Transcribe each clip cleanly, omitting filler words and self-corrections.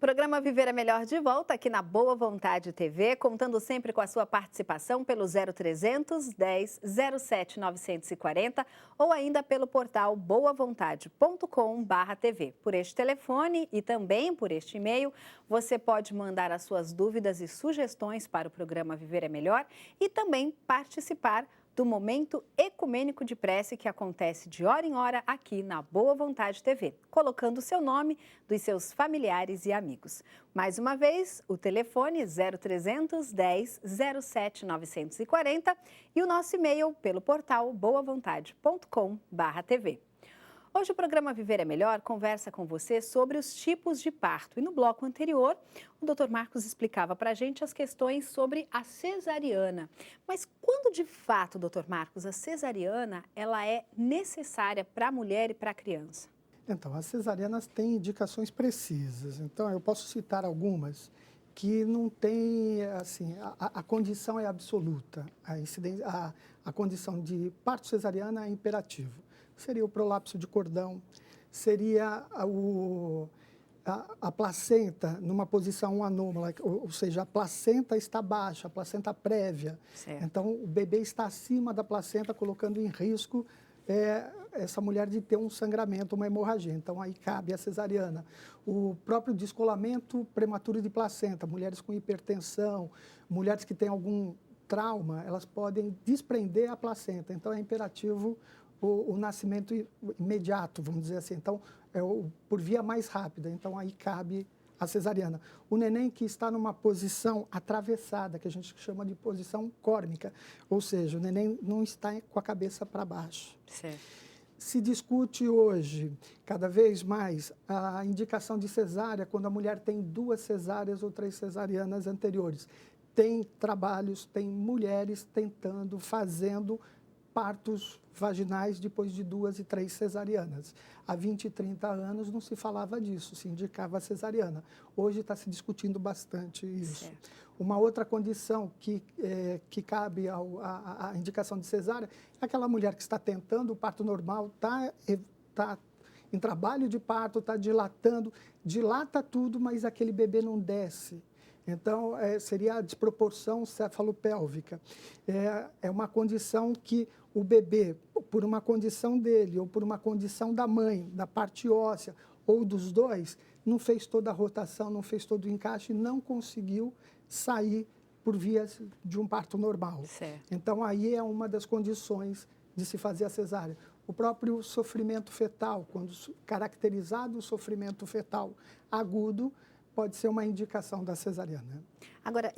Programa Viver é Melhor de volta aqui na Boa Vontade TV, contando sempre com a sua participação pelo 0300 10 07 940 ou ainda pelo portal boavontade.com/tv. Por este telefone e também por este e-mail, você pode mandar as suas dúvidas e sugestões para o programa Viver é Melhor e também participar do Momento Ecumênico de Prece que acontece de hora em hora aqui na Boa Vontade TV, colocando o seu nome, dos seus familiares e amigos. Mais uma vez, o telefone 0300 10 07 940 e o nosso e-mail pelo portal boavontade.com/tv. Hoje o programa Viver é Melhor conversa com você sobre os tipos de parto. E no bloco anterior, o Dr. Marcos explicava para a gente as questões sobre a cesariana. Mas quando de fato, Dr. Marcos, a cesariana ela é necessária para a mulher e para a criança? Então, as cesarianas têm indicações precisas. Então, eu posso citar algumas que não tem, assim, a condição é absoluta. A condição de parto cesariana é imperativo. Seria o prolapso de cordão, seria a placenta numa posição anômala, ou seja, a placenta está baixa, a placenta prévia. Certo. Então, o bebê está acima da placenta, colocando em risco essa mulher de ter um sangramento, uma hemorragia. Então, aí cabe a cesariana. O próprio descolamento prematuro de placenta, mulheres com hipertensão, mulheres que têm algum trauma, elas podem desprender a placenta. Então, é imperativo o nascimento imediato, vamos dizer assim. Então, por via mais rápida. Então, aí cabe a cesariana. O neném que está numa posição atravessada, que a gente chama de posição córnica, ou seja, o neném não está com a cabeça para baixo. Certo. Se discute hoje, cada vez mais, a indicação de cesárea quando a mulher tem 2 cesáreas ou 3 cesarianas anteriores. Tem trabalhos, tem mulheres fazendo partos vaginais depois de 2 e 3 cesarianas. Há 20 e 30 anos não se falava disso, se indicava a cesariana. Hoje está se discutindo bastante isso. Certo. Uma outra condição que cabe à indicação de cesárea é aquela mulher que está tentando o parto normal, está em trabalho de parto, está dilatando, dilata tudo, mas aquele bebê não desce. Então, seria a desproporção cefalopélvica. É uma condição que o bebê, por uma condição dele ou por uma condição da mãe, da parte óssea ou dos dois, não fez toda a rotação, não fez todo o encaixe, não conseguiu sair por via de um parto normal. Certo. Então, aí é uma das condições de se fazer a cesárea. O próprio sofrimento fetal, quando caracterizado o sofrimento fetal agudo, pode ser uma indicação da cesariana. Agora,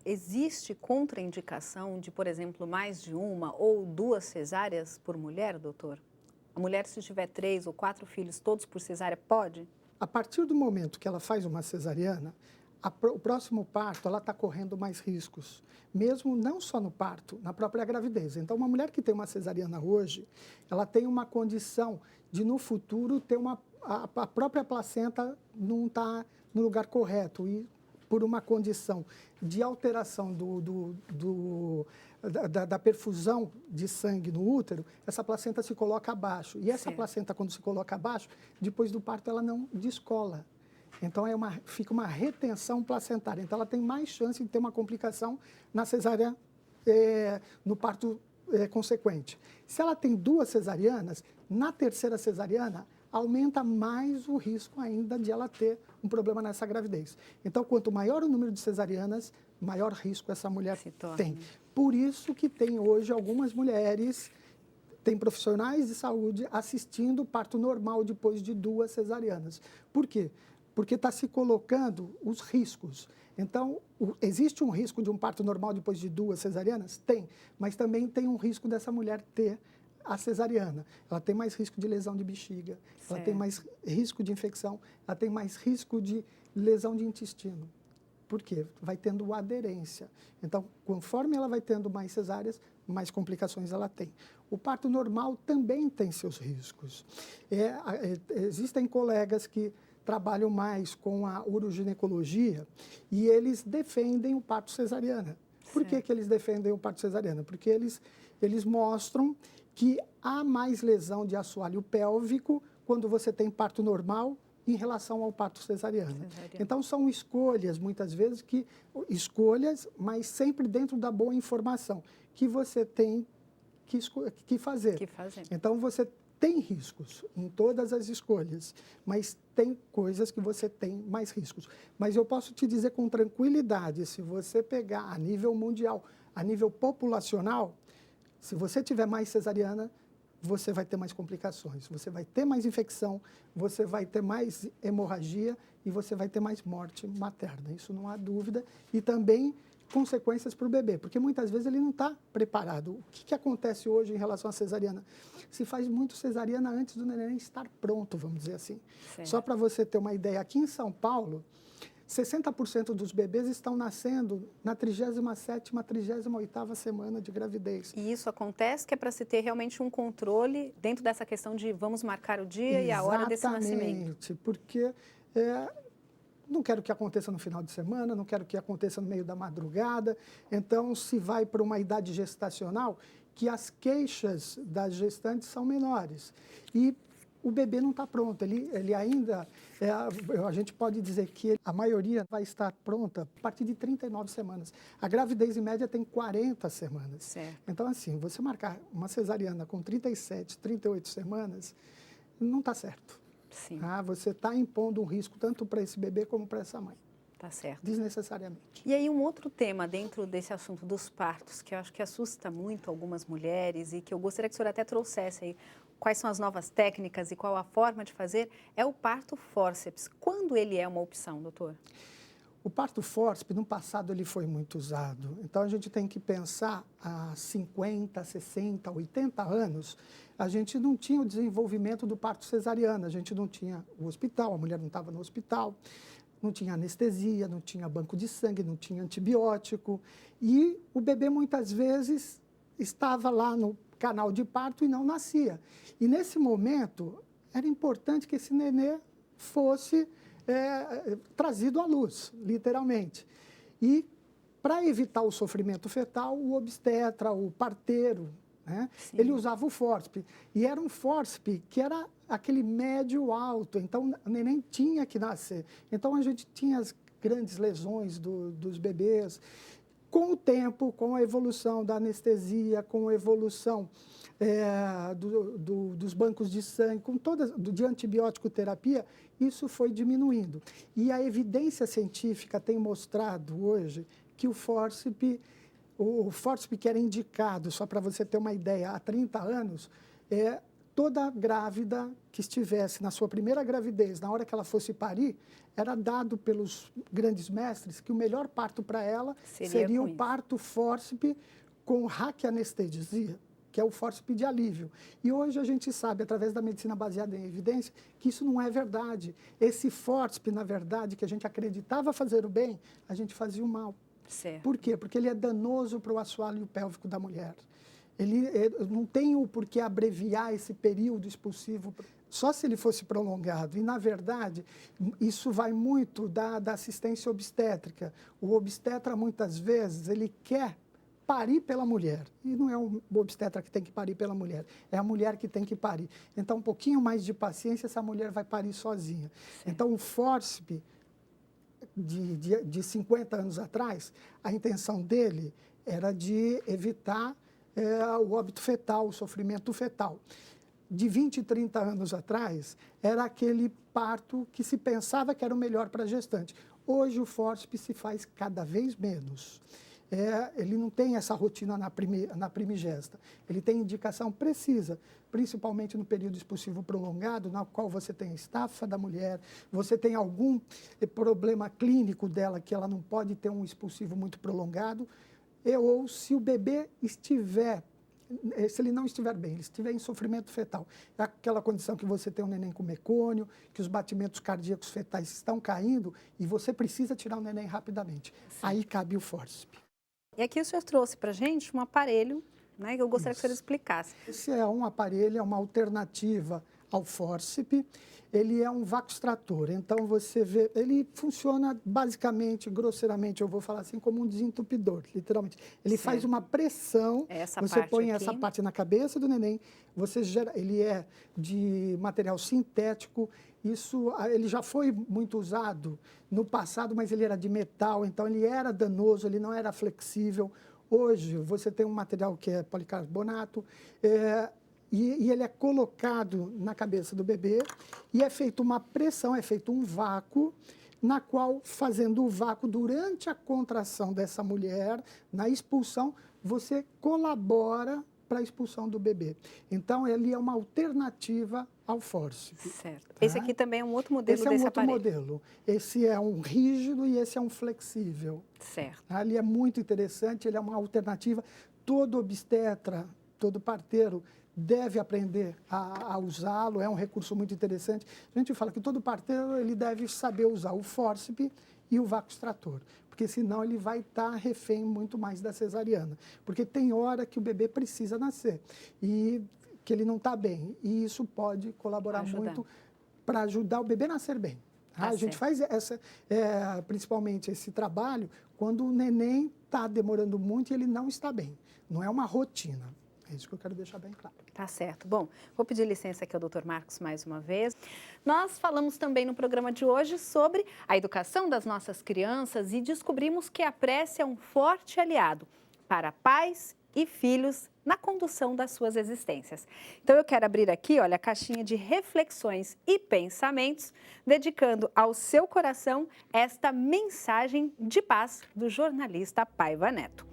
existe contraindicação de, por exemplo, mais de uma ou 2 cesáreas por mulher, doutor? A mulher, se tiver 3 ou 4 filhos, todos por cesárea, pode? A partir do momento que ela faz uma cesariana, o próximo parto, ela está correndo mais riscos, mesmo não só no parto, na própria gravidez. Então, uma mulher que tem uma cesariana hoje, ela tem uma condição de, no futuro, ter a própria placenta não está no lugar correto e por uma condição de alteração da perfusão de sangue no útero, essa placenta se coloca abaixo. E essa placenta, quando se coloca abaixo, depois do parto, ela não descola. Então, fica uma retenção placentária. Então, ela tem mais chance de ter uma complicação na cesárea, no parto consequente. Se ela tem 2 cesarianas, na terceira cesariana, aumenta mais o risco ainda de ela ter um problema nessa gravidez. Então, quanto maior o número de cesarianas, maior risco essa mulher tem. Por isso que tem hoje algumas mulheres, tem profissionais de saúde assistindo o parto normal depois de 2 cesarianas. Por quê? Porque está se colocando os riscos. Então, existe um risco de um parto normal depois de 2 cesarianas? Tem, mas também tem um risco dessa mulher ter a cesariana. Ela tem mais risco de lesão de bexiga, ela tem mais risco de infecção, ela tem mais risco de lesão de intestino. Por quê? Vai tendo aderência. Então, conforme ela vai tendo mais cesáreas, mais complicações ela tem. O parto normal também tem seus riscos. Existem colegas que trabalham mais com a uroginecologia e eles defendem o parto cesariana. Por que eles defendem o parto cesariana? Porque eles mostram que há mais lesão de assoalho pélvico quando você tem parto normal em relação ao parto cesariano. Cesariano. Então, são escolhas, muitas vezes, mas sempre dentro da boa informação, que você tem que fazer. Então, você tem riscos em todas as escolhas, mas tem coisas que você tem mais riscos. Mas eu posso te dizer com tranquilidade, se você pegar a nível mundial, a nível populacional, se você tiver mais cesariana, você vai ter mais complicações, você vai ter mais infecção, você vai ter mais hemorragia e você vai ter mais morte materna. Isso não há dúvida. E também consequências para o bebê, porque muitas vezes ele não está preparado. O que acontece hoje em relação à cesariana? Se faz muito cesariana antes do neném estar pronto, vamos dizer assim. Certo. Só para você ter uma ideia, aqui em São Paulo, 60% dos bebês estão nascendo na 37ª, 38ª semana de gravidez. E isso acontece que é para se ter realmente um controle dentro dessa questão de vamos marcar o dia Exatamente, e a hora desse nascimento. Exatamente, porque não quero que aconteça no final de semana, não quero que aconteça no meio da madrugada. Então, se vai para uma idade gestacional, que as queixas das gestantes são menores. E o bebê não está pronto, ele ainda, a gente pode dizer que a maioria vai estar pronta a partir de 39 semanas. A gravidez, em média, tem 40 semanas. Certo. Então, assim, você marcar uma cesariana com 37, 38 semanas, não está certo. Sim. Você está impondo um risco tanto para esse bebê como para essa mãe. Tá certo. Desnecessariamente. E aí um outro tema dentro desse assunto dos partos, que eu acho que assusta muito algumas mulheres e que eu gostaria que a senhora até trouxesse aí quais são as novas técnicas e qual a forma de fazer, é o parto fórceps. Quando ele é uma opção, doutor? O parto fórceps, no passado, ele foi muito usado. Então, a gente tem que pensar, há 50, 60, 80 anos, a gente não tinha o desenvolvimento do parto cesariano, a gente não tinha o hospital, a mulher não estava no hospital, não tinha anestesia, não tinha banco de sangue, não tinha antibiótico. E o bebê, muitas vezes, estava lá no canal de parto e não nascia. E, nesse momento, era importante que esse nenê fosse trazido à luz, literalmente. E, para evitar o sofrimento fetal, o obstetra, o parteiro, né, ele usava o fórceps. E era um fórceps que era aquele médio alto, então o neném tinha que nascer. Então, a gente tinha as grandes lesões dos bebês. Com o tempo, com a evolução da anestesia, com a evolução dos bancos de sangue, de antibiótico terapia, isso foi diminuindo. E a evidência científica tem mostrado hoje que o fórceps que era indicado, só para você ter uma ideia, há 30 anos, toda grávida que estivesse na sua primeira gravidez, na hora que ela fosse parir, era dado pelos grandes mestres que o melhor parto para ela seria o parto fórceps com raquianestesia, que é o fórceps de alívio. E hoje a gente sabe, através da medicina baseada em evidência, que isso não é verdade. Esse fórceps, na verdade, que a gente acreditava fazer o bem, a gente fazia o mal. Certo. Por quê? Porque ele é danoso para o assoalho pélvico da mulher. Ele não tem o porquê abreviar esse período expulsivo, só se ele fosse prolongado. E, na verdade, isso vai muito da assistência obstétrica. O obstetra, muitas vezes, ele quer parir pela mulher. E não é o obstetra que tem que parir pela mulher, é a mulher que tem que parir. Então, um pouquinho mais de paciência, essa mulher vai parir sozinha. Sim. Então, o fórceps de 50 anos atrás, a intenção dele era de evitar o óbito fetal, o sofrimento fetal. De 20, 30 anos atrás, era aquele parto que se pensava que era o melhor para a gestante. Hoje, o fórceps se faz cada vez menos. Ele não tem essa rotina na primigesta. Ele tem indicação precisa, principalmente no período expulsivo prolongado, na qual você tem a estafa da mulher, você tem algum problema clínico dela que ela não pode ter um expulsivo muito prolongado, ou se o bebê estiver, se ele não estiver bem, ele estiver em sofrimento fetal, é aquela condição que você tem um neném com mecônio, que os batimentos cardíacos fetais estão caindo e você precisa tirar o neném rapidamente. Sim. Aí cabe o fórceps. E aqui o senhor trouxe para a gente um aparelho, né, que eu gostaria que o senhor explicasse. Esse é um aparelho, é uma alternativa ao fórceps. Ele é um vácuo extrator, então você vê, ele funciona basicamente, grosseiramente, eu vou falar assim, como um desentupidor, literalmente. Ele faz uma pressão, você põe essa parte na cabeça do neném, você gera, ele é de material sintético, ele já foi muito usado no passado, mas ele era de metal, então ele era danoso, ele não era flexível. Hoje, você tem um material que é policarbonato, e ele é colocado na cabeça do bebê e é feita uma pressão, é feito um vácuo, na qual, fazendo o vácuo durante a contração dessa mulher, na expulsão, você colabora para a expulsão do bebê. Então, ele é uma alternativa ao fórceps. Certo. Tá? Esse aqui também é um outro modelo desse aparelho. Esse é um outro modelo. Esse é um rígido e esse é um flexível. Certo. Ele é muito interessante, ele é uma alternativa. Todo obstetra, todo parteiro deve aprender a usá-lo, é um recurso muito interessante. A gente fala que todo parteiro ele deve saber usar o fórceps e o vácuo extrator, porque senão ele vai estar refém muito mais da cesariana, porque tem hora que o bebê precisa nascer e que ele não está bem, e isso pode colaborar muito para ajudar o bebê a nascer bem. A gente faz principalmente esse trabalho quando o neném está demorando muito e ele não está bem, não é uma rotina. É isso que eu quero deixar bem claro. Tá certo. Bom, vou pedir licença aqui ao Dr. Marcos mais uma vez. Nós falamos também no programa de hoje sobre a educação das nossas crianças e descobrimos que a prece é um forte aliado para pais e filhos na condução das suas existências. Então eu quero abrir aqui, olha, a caixinha de reflexões e pensamentos, dedicando ao seu coração esta mensagem de paz do jornalista Paiva Neto.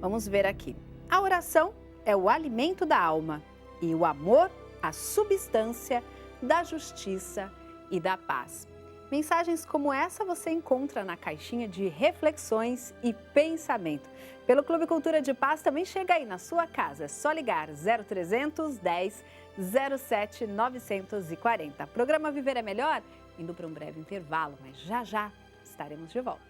Vamos ver aqui. A oração é o alimento da alma e o amor a substância da justiça e da paz. Mensagens como essa você encontra na caixinha de reflexões e pensamento. Pelo Clube Cultura de Paz também chega aí na sua casa. É só ligar 0300 10 07 940. Programa Viver é Melhor, indo para um breve intervalo, mas já já estaremos de volta.